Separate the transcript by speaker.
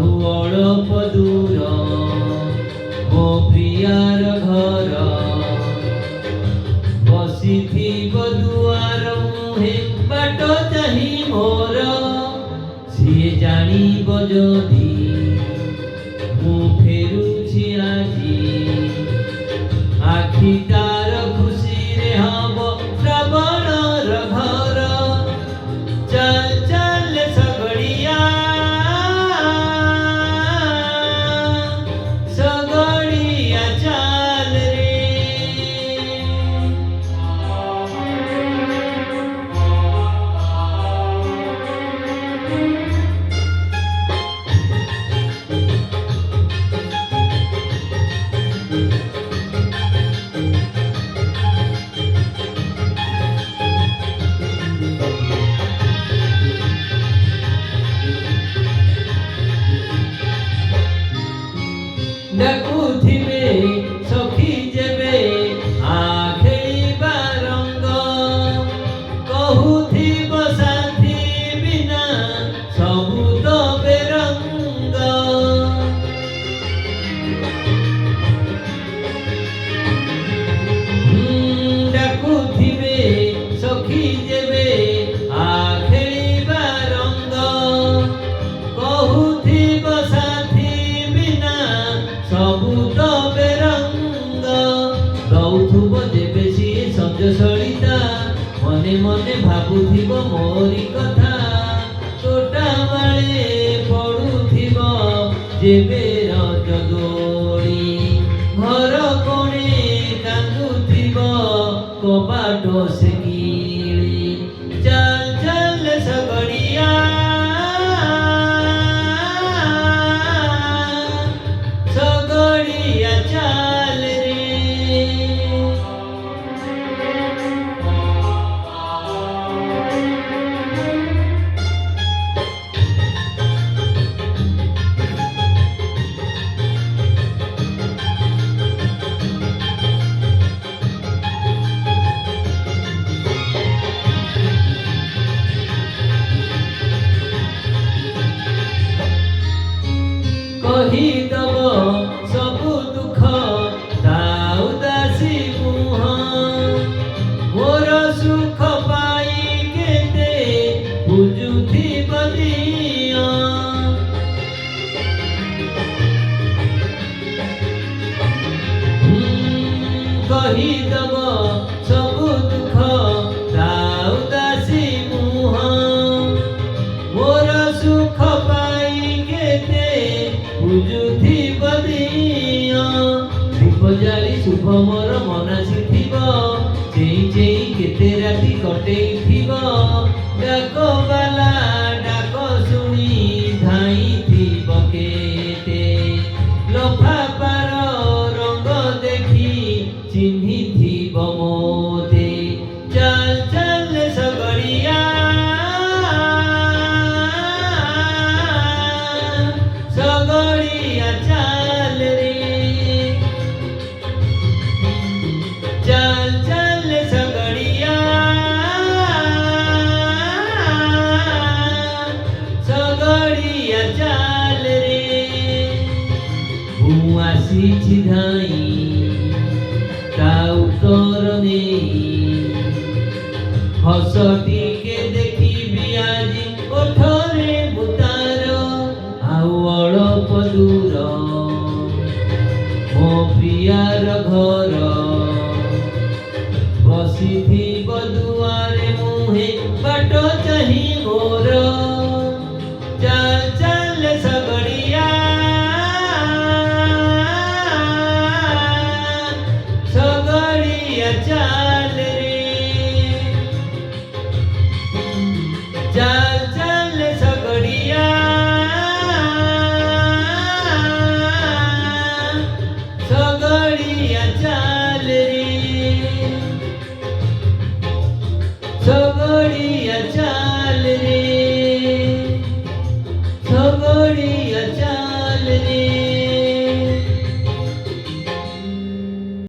Speaker 1: ଆଉ ଅଳପ ଦୂର ମୋ ପ୍ରିୟାର ଘର। ବସିଥିବ ଦୁଆର ମୁହେ ବାଟ ଚାହିଁ ମୋର। ସିଏ ଜାଣିବ ଯଦି ମୁଁ ଫେରୁଛି ଆଜି, ଆଖି ତାର ଖୁସିରେ ହବ ଶ୍ରାବଣର ଘର। ଚାଲ ଚାଲ ସଗଡ଼ିଆ ସଗଡ଼ିଆ ଚାଲ ରେ। ଡାକୁଥିବେ ସଖୀ ଯେବେ ଆ ଖେଳିବା ରଙ୍ଗ, କହୁଥିବ ସାଥୀ ବିନା ସବୁ ତ ବେରଙ୍ଗ। ଡାକୁଥିବେ ସଖୀ ଯେବେ ଆ ଖେଳିବା ରଙ୍ଗ, କହୁଥିବ ସାଥୀ ବିନା ସବୁ ତ ବେରଙ୍ଗ। ଦଉଥିବ ଯେବେ ସିଏ ସଞ୍ଜ ସଳିତା, ମନେ ମନେ ଭାବୁଥିବ ମୋରି କଥା। ତୋଟା ବାଳେ ପଡୁଥିବ ଯେବେ ରଜ ଦୋଳି, ଘର କୋଣେ କାନ୍ଦୁଥିବ କବାଟ ସେ କିଳି। ଚାଲ ଚାଲ ସଗଡ଼ିଆ ସଗଡ଼ିଆ ଚାଲ ରେ। କହିଦବ ସବୁ ଦୁଃଖ ତା ଉଦାସୀ ମୁହଁ, ମୋର ସୁଖ ପାଇ କେତେ ବୁଝୁଥିବ ଦିଅ। କହିଦବ ସବୁ ଦୁଃଖ ତା ଉଦାସୀ ମୁହଁ, ମୋର ସୁଖ ପାଇ କେତେ ବୁଝୁଥିବ ଦିଅ। ଦୀପ ଜାଳି ଶୁଭ ମୋର ମନାସିଥିବ, ଚେଇଁ ଚେଇଁ କେତେ ରାତି କଟେଇଥିବ। ଡାକବାଲା ଡାକ ଶୁଣି ଧାଇଁଥିବ କେତେ, ଲଫାପାର ରଙ୍ଗ ଦେଖି ଚିହ୍ନିଥିବ ମୋତେ। ଚାଲ ଚାଲ ସଗଡ଼ିଆ ସଗଡ଼ିଆ ଚାଲ ରେ। ଚାଲ ଚାଲ ସଗଡ଼ିଆ ସଗଡ଼ିଆ ଚାଲ ରେ। ମୁଁ ଆସିଛି ଧାଇଁ ତା ଉତ୍ତର ନେଇ, ହସ ଟିକେ ଦେଖିବି ଆଜି ଓଠରେ ମୁଁ ତାର। ଆଉ ଅଳପ ଦୂର ମୋ ପ୍ରିୟାର ଘର। ବସିଥିବ ଦୁଆରେ ମୁହେ ବାଟ ଚାହିଁ ମୋର।